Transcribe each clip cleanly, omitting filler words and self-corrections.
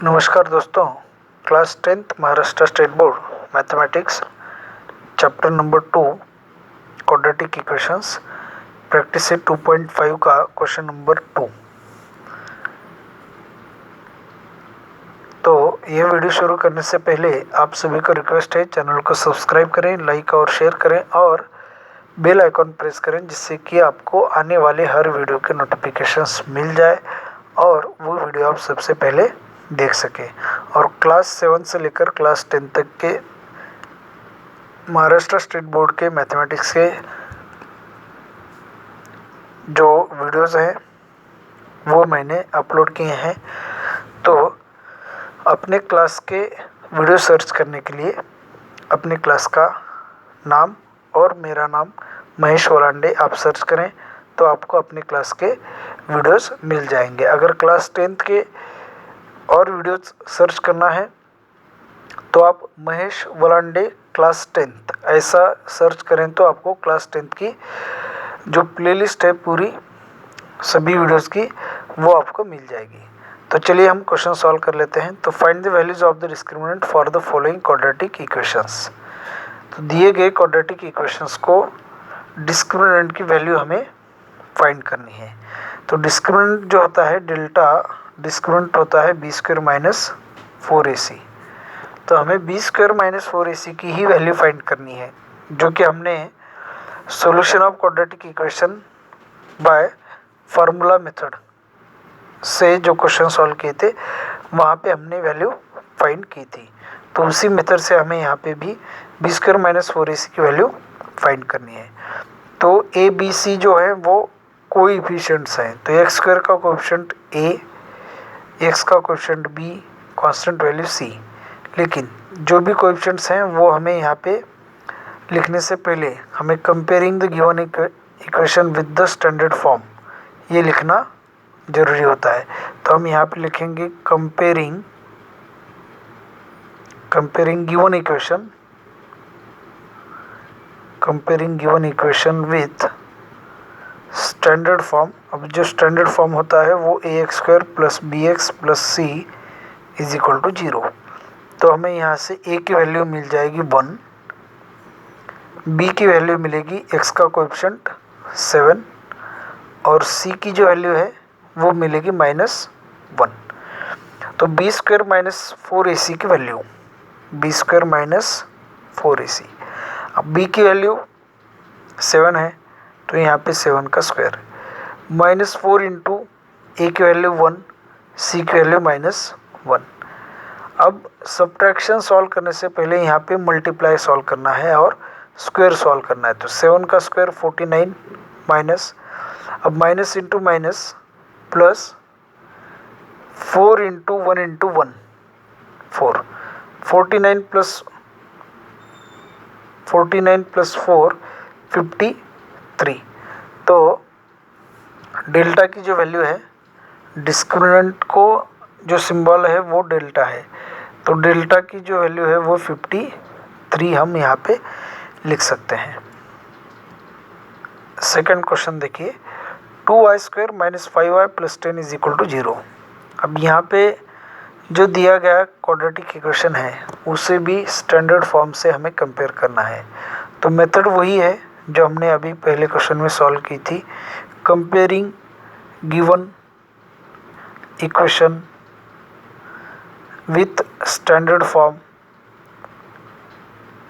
नमस्कार दोस्तों, class 10th Maharashtra state board mathematics chapter number 2 quadratic equations practice से 2.5 का क्वेश्चन नंबर 2। तो ये वीडियो शुरू करने से पहले आप सभी को रिक्वेस्ट है, चैनल को सब्सक्राइब करें, लाइक और शेयर करें और बेल आइकॉन प्रेस करें, जिससे कि आपको आने वाले हर वीडियो के नोटिफिकेशंस मिल जाए और वो वीडियो आप सबसे पहले देख सकें। और क्लास 7 से लेकर क्लास 10 तक के महाराष्ट्र स्टेट बोर्ड के मैथमेटिक्स के जो वीडियोस हैं वो मैंने अपलोड किए हैं। तो अपने क्लास के वीडियो सर्च करने के लिए अपने क्लास का नाम और मेरा नाम महेश वलांडे आप सर्च करें तो आपको अपने क्लास के वीडियोस मिल जाएंगे। अगर क्लास 10th के और वीडियोस सर्च करना है तो आप महेश वलांडे क्लास 10th ऐसा सर्च करें तो आपको क्लास 10th की जो प्लेलिस्ट है पूरी सभी वीडियोस की वो आपको मिल जाएगी। तो चलिए हम क्वेश्चन सॉल्व कर लेते हैं। तो find the values of the discriminant for the following quadratic equations. तो दिए गए क्वाड्रेटिक इक्वेशंस को डिस्क्रिमिनेंट की वैल्यू हमें फाइंड करनी है। तो डिस्क्रिमिनेंट जो होता है डेल्टा डिस्क्रिमिनेंट होता है बी स्क्वायर माइनस 4ac। तो हमें बी स्क्वायर माइनस 4ac की ही वैल्यू फाइंड करनी है, जो कि हमने solution of quadratic equation by formula method से जो क्वेश्चन सॉल्व किए थे वहाँ पे हमने वैल्यू फाइंड की थी। तो उसी मेथड से हमें यहाँ पे भी बी स्क्वायर माइनस 4ac की वैल्यू फाइंड करनी है। तो ए बी सी जो है वो कोएफिशिएंट्स हैं। तो एक्स स्क्वायर का कोएफिशिएंट ए, एक्स का coefficient B, constant value C. लेकिन जो भी कोएफिशिएंट्स हैं वो हमें यहाँ पे लिखने से पहले हमें comparing the given equation with the standard form ये लिखना जरूरी होता है। तो हम यहाँ पे लिखेंगे comparing given equation with standard form. अब जो स्टैंडर्ड फॉर्म होता है वो A x square plus B x plus C is equal to 0। तो हमें यहाँ से ए की वैल्यू मिल जाएगी 1, बी की वैल्यू मिलेगी एक्स का कोएफिशिएंट 7 और सी की जो वैल्यू है वो मिलेगी -1। तो बी स्क्वायर माइनस 4ac की value B square minus 4ac। अब बी की वैल्यू 7 है तो यहाँ पे 7 का स्क्वायर -4 इंटू ए की वैल्यू 1, सी की वैल्यू -1। अब सब्ट्रैक्शन सॉल्व करने से पहले यहाँ पे मल्टीप्लाई सॉल्व करना है और स्क्वायर सॉल्व करना है। तो 7 का स्क्वायर 49 माइनस, अब minus into minus plus 4 into 1 into 1 4, 49 plus 4 53। तो डेल्टा की जो वैल्यू है, डिस्क्रिमिनेंट को जो सिंबल है वो डेल्टा है, तो डेल्टा की जो वैल्यू है वो 53 हम यहाँ पे लिख सकते हैं। सेकंड क्वेश्चन देखिए, 2y square minus 5y plus 10 is equal to 0। अब यहाँ पे जो दिया गया क्वाड्रेटिक इक्वेशन है उसे भी स्टैंडर्ड फॉर्म से हमें कंपेयर करना है। तो मेथड वही है जो हमने अभी पहले क्वेश्चन में सॉल्व की थी, comparing given equation with standard form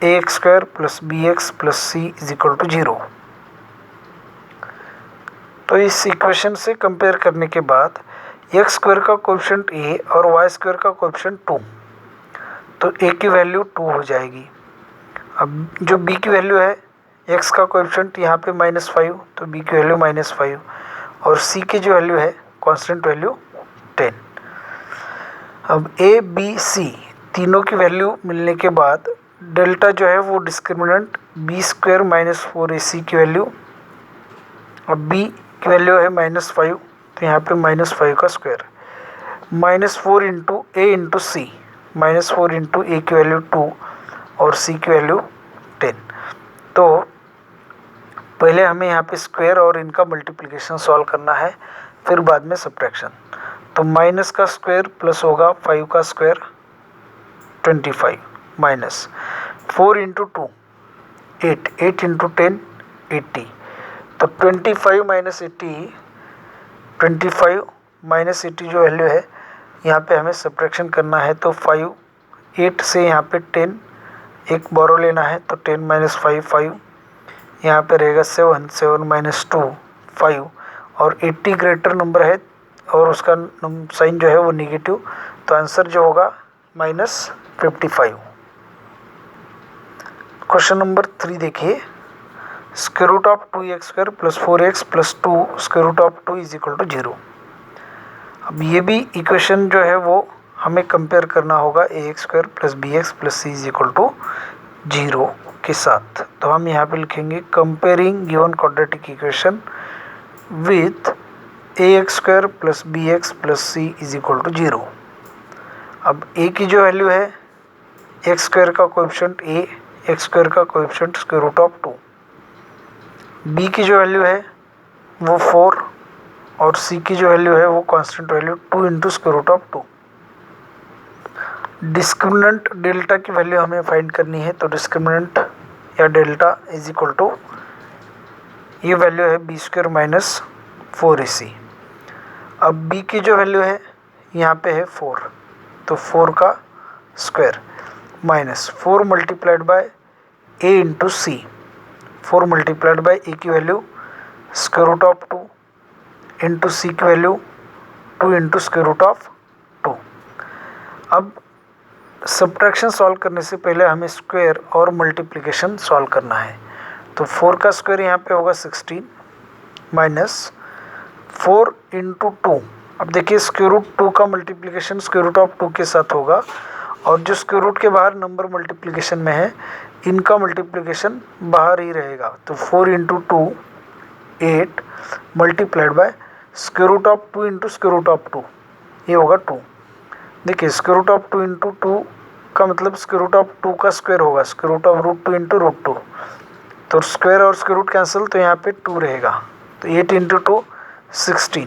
a x square plus B x plus C is equal to 0। तो इस इक्वेशन से कंपेयर करने के बाद एक्स स्क्वायर का कोएफिशिएंट ए और वाई स्क्वायर का कोएफिशिएंट 2, तो ए की वैल्यू 2 हो जाएगी। अब जो बी की वैल्यू है, एक्स का कोएफिशिएंट यहाँ पे -5 तो बी की वैल्यू -5 और सी की जो वैल्यू है कांस्टेंट वैल्यू 10। अब ए बी सी तीनों की वैल्यू मिलने के बाद डेल्टा जो है वो discriminant B square minus 4ac की वैल्यू, अब बी की वैल्यू है -5 तो यहाँ पे -5 का स्क्वायर, -4 इंटू ए इंटू सी, -4 इंटू ए की वैल्यू 2 और सी की वैल्यू 10। तो पहले हमें यहाँ पे स्क्वायर और इनका मल्टीप्लिकेशन सॉल्व करना है, फिर बाद में सब्ट्रैक्शन। तो माइनस का स्क्वायर प्लस होगा 5 का स्क्वायर 25 माइनस 4 इंटू 2 8, 8 इंटू 10 80। तो 25 माइनस 80, 25 माइनस 80 जो वैल्यू है यहाँ पे हमें सब्ट्रैक्शन करना है। तो 5 8 से यहाँ पे 10 एक बोरो लेना है, तो 10 माइनस 5 5, यहाँ पे रहेगा 7 7 माइनस 2 5, और 80 ग्रेटर नंबर है और उसका साइन जो है वो निगेटिव, तो आंसर जो होगा -55। क्वेश्चन नंबर 3 देखिए, square root of 2x² plus 4x plus 2 square root of 2 is equal to 0। अब ये भी इक्वेशन जो है वो हमें कंपेयर करना होगा ax² plus bx plus c is equal to 0 के साथ। तो हम यहाँ पे लिखेंगे comparing given quadratic equation with ax² plus bx plus c is equal to 0। अब a की जो वैल्यू है x² का कोएफिशिएंट a, x² का coefficient square root of 2, b की जो वैल्यू है वो 4 और c की जो वैल्यू है वो constant value 2 into square root of 2। Discriminant delta की वैल्यू हमें फाइंड करनी है। तो डिस्क्रिमिनेंट या डेल्टा इज इक्वल टू, ये वैल्यू है b² माइनस 4ac। अब b की जो वैल्यू है यहाँ पे है 4, तो 4 का square minus 4 multiplied by a into C. 4 multiplied by a की value square root of 2 into सी की value 2 into square root of 2। अब सब्ट्रैक्शन सॉल्व करने से पहले हमें स्क्वायर और मल्टीप्लिकेशन सॉल्व करना है। तो 4 का स्क्वायर यहाँ पे होगा 16 माइनस 4 इंटू 2। अब देखिए स्क्वायर रूट 2 का मल्टीप्लिकेशन स्क्वायर रूट ऑफ 2 के साथ होगा, और जो स्क्वायर रूट के बाहर नंबर मल्टीप्लिकेशन में है इनका मल्टीप्लिकेशन बाहर ही रहेगा। तो 4 into 2 8 multiplied by square root of 2 into square root of 2, ये होगा 2। देखिए स्क्वायर रूट ऑफ 2 इंटू 2 का मतलब स्क्वायर रूट ऑफ 2 का स्क्वायर होगा, square root of root 2 into root 2। तो स्क्वायर और स्क्वायर रूट कैंसिल, तो यहाँ पे 2 रहेगा। तो 8 इंटू 2 16,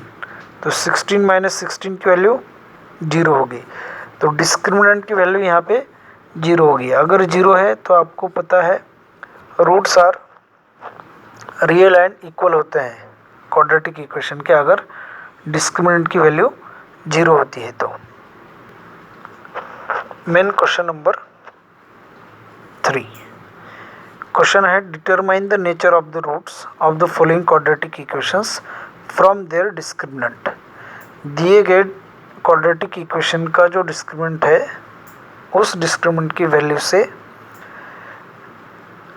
तो 16 माइनस 16 की वैल्यू 0 होगी। तो डिस्क्रिमिनेंट की वैल्यू यहाँ पे 0 होगी। अगर 0 है तो आपको पता है roots are real and equal होते हैं क्वाड्रेटिक इक्वेशन के, अगर डिस्क्रिमिनेंट की वैल्यू 0 होती है तो। मेन क्वेश्चन नंबर 3, क्वेश्चन है determine the nature of the roots of the following quadratic equations from their discriminant. दिए गए क्वाड्रेटिक इक्वेशन का जो डिस्क्रिमिनेंट है उस डिस्क्रिमिनेंट की वैल्यू से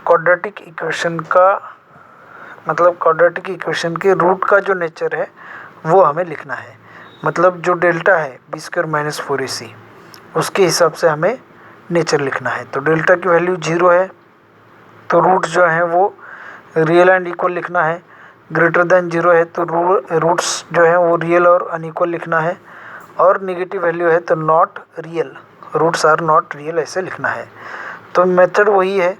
क्वाड्रेटिक इक्वेशन का मतलब क्वाड्रेटिक इक्वेशन के रूट का जो नेचर है वो हमें लिखना है। मतलब जो डेल्टा है b² माइनस 4ac उसके हिसाब से हमें नेचर लिखना है। तो डेल्टा की वैल्यू 0 है तो रूट जो है वो रियल एंड इक्वल लिखना है। ग्रेटर देन 0 है तो रूट्स जो है वो रियल और अनइक्वल लिखना है। और नेगेटिव वैल्यू है तो not real, roots are not real ऐसे लिखना है। तो मेथड वही है,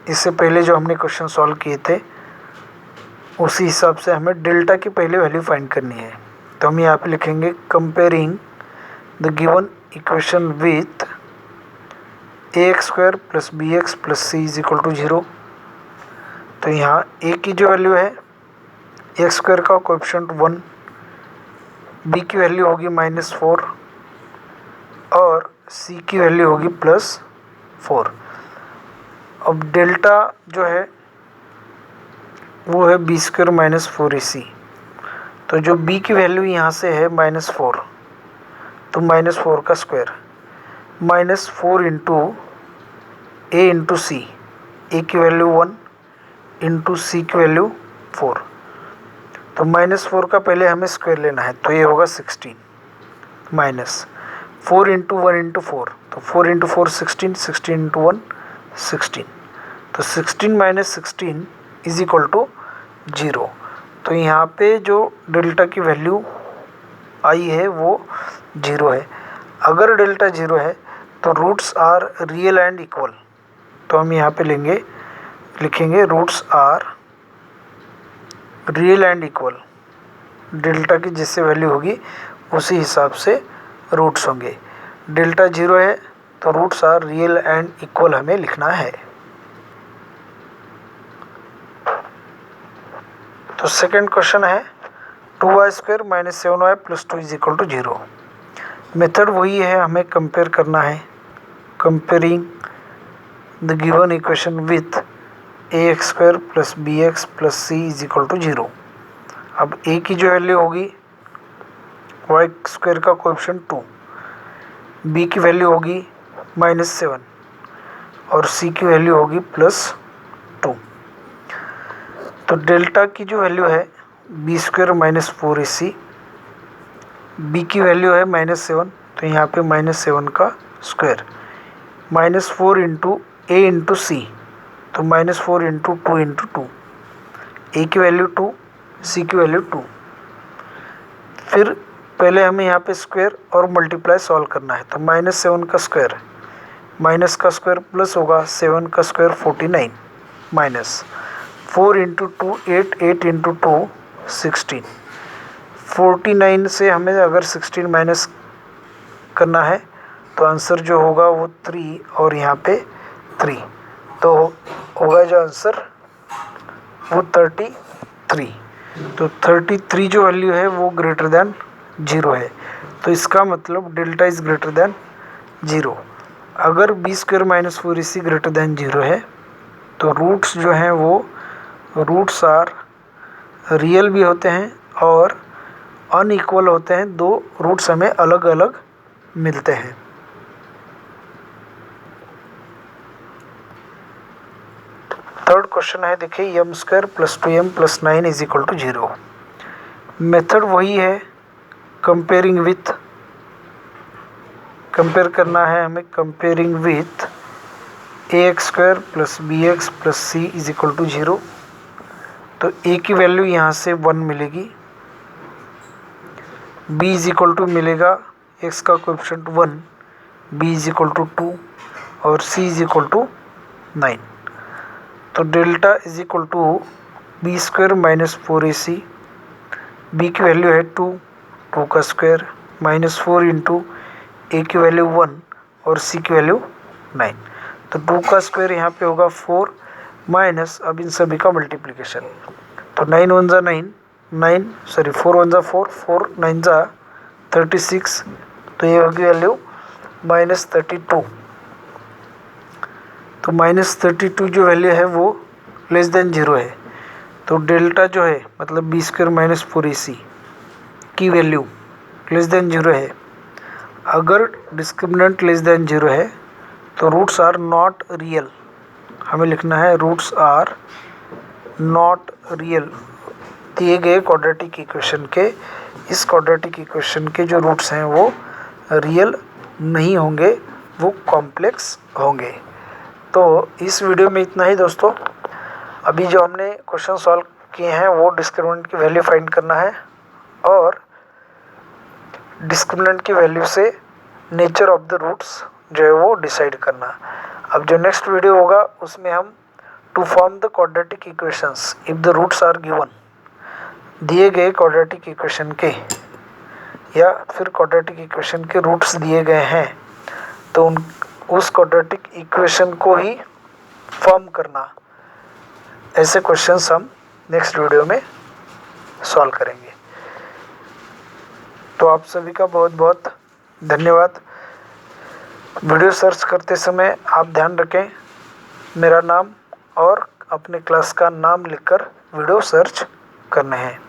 इससे पहले जो हमने क्वेश्चन सॉल्व किए थे उसी हिसाब से हमें डेल्टा की पहले वैल्यू फाइंड करनी है। तो हम यहाँ पे लिखेंगे comparing the given equation with ax² plus bx plus c is equal to 0। तो यहाँ a की जो वैल्यू है x² का कोएफिशिएंट 1, b की वैल्यू होगी -4 और c की वैल्यू होगी +4। अब डेल्टा जो है वो है b² माइनस 4ac। तो जो b की वैल्यू यहाँ से है -4, तो -4 का square -4 into a into c, a की वैल्यू 1 इंटू सी की वैल्यू 4। तो -4 का पहले हमें स्क्वायर लेना है, तो ये होगा 16 माइनस 4 इंटू 1 इंटू 4, तो 4 इंटू 4 16, 16 इंटू 1 16। तो 16 माइनस 16 इज इक्वल टू 0। तो यहाँ पे जो डेल्टा की वैल्यू आई है वो 0 है। अगर डेल्टा 0 है तो roots are real and equal. तो हम यहाँ पे लिखेंगे roots are real and equal. Delta की जैसे वैल्यू होगी उसी हिसाब से रूट्स होंगे। डेल्टा 0 है तो roots are real and equal हमें लिखना है। तो सेकंड क्वेश्चन है 2y² - 7y + 2 = 0। मेथड वही है, हमें कंपेयर करना है। Comparing the given equation with ax² + bx + c = 0। अब a की जो वैल्यू होगी y² का कोएफिशिएंट 2, b की वैल्यू होगी -7 और c की वैल्यू होगी +2। तो डेल्टा की जो वैल्यू है b² - 4ac, b की वैल्यू है -7 तो यहाँ पे -7 का square, -4 into a into c तो -4 इंटू 2 इंटू 2, a की वैल्यू 2, c की वैल्यू 2। फिर पहले हमें यहाँ पे स्क्वायर और मल्टीप्लाई सॉल्व करना है। तो -7 का स्क्वायर, माइनस का स्क्वायर प्लस होगा 7 का स्क्वायर 49, माइनस 4 इंटू 2 8, 8 इंटू 2 16। 49 से हमें अगर 16 माइनस करना है तो आंसर जो होगा वो 3 और यहाँ पे 3, तो होगा जो आंसर वो 33। तो 33 जो वैल्यू है वो ग्रेटर देन 0 है। तो इसका मतलब डेल्टा इज़ ग्रेटर देन 0। अगर b² - 4ac ग्रेटर देन 0 है तो रूट्स जो हैं वो रूट्स आर रियल भी होते हैं और अनइक्वल होते हैं। दो रूट्स हमें अलग अलग मिलते हैं। थर्ड क्वेश्चन है, देखिए m² + 2m + 9 = 0। मेथड वही है, कंपेयरिंग विथ, कंपेयर करना है हमें comparing with ax² + bx + c = 0। तो a की वैल्यू यहाँ से 1 मिलेगी, b = मिलेगा x का कोएफिशिएंट 1, b = 2 और c = 9। तो डेल्टा = b² - 4ac, b की वैल्यू है 2, 2 का स्क्वायर -4 इंटू a की वैल्यू 1 और c की वैल्यू 9। तो 2 का स्क्वायर यहाँ पे होगा 4 माइनस, अब इन सभी का मल्टीप्लिकेशन, तो 9 1 जा 9, 4 1 जा 4, 4 9 जा 36, तो ये होगी वैल्यू -32। तो -32 जो वैल्यू है वो लेस देन 0 है। तो डेल्टा जो है मतलब b² - 4ac की वैल्यू लेस देन 0 है। अगर डिस्क्रिमिनेंट लेस देन 0 है तो रूट्स आर नॉट रियल, हमें लिखना है रूट्स आर नॉट रियल। दिए गए क्वाड्रेटिक इक्वेशन के, इस क्वाड्रेटिक इक्वेशन के जो रूट्स हैं वो रियल नहीं होंगे, वो कॉम्प्लेक्स होंगे। तो इस वीडियो में इतना ही दोस्तों। अभी जो हमने क्वेश्चन सॉल्व किए हैं वो डिस्क्रिमिनेंट की वैल्यू फाइंड करना है और डिस्क्रिमिनेंट की वैल्यू से नेचर ऑफ द रूट्स जो है वो डिसाइड करना। अब जो नेक्स्ट वीडियो होगा उसमें हम to form the quadratic equations if the roots are given, दिए गए क्वाड्रेटिक इक्वेशन के या फिर क्वाड्रेटिक इक्वेशन के रूट्स दिए गए हैं तो उस क्वाड्रेटिक इक्वेशन को ही फॉर्म करना, ऐसे क्वेश्चंस हम नेक्स्ट वीडियो में सॉल्व करेंगे। तो आप सभी का बहुत बहुत धन्यवाद। वीडियो सर्च करते समय आप ध्यान रखें मेरा नाम और अपने क्लास का नाम लिखकर वीडियो सर्च करने हैं।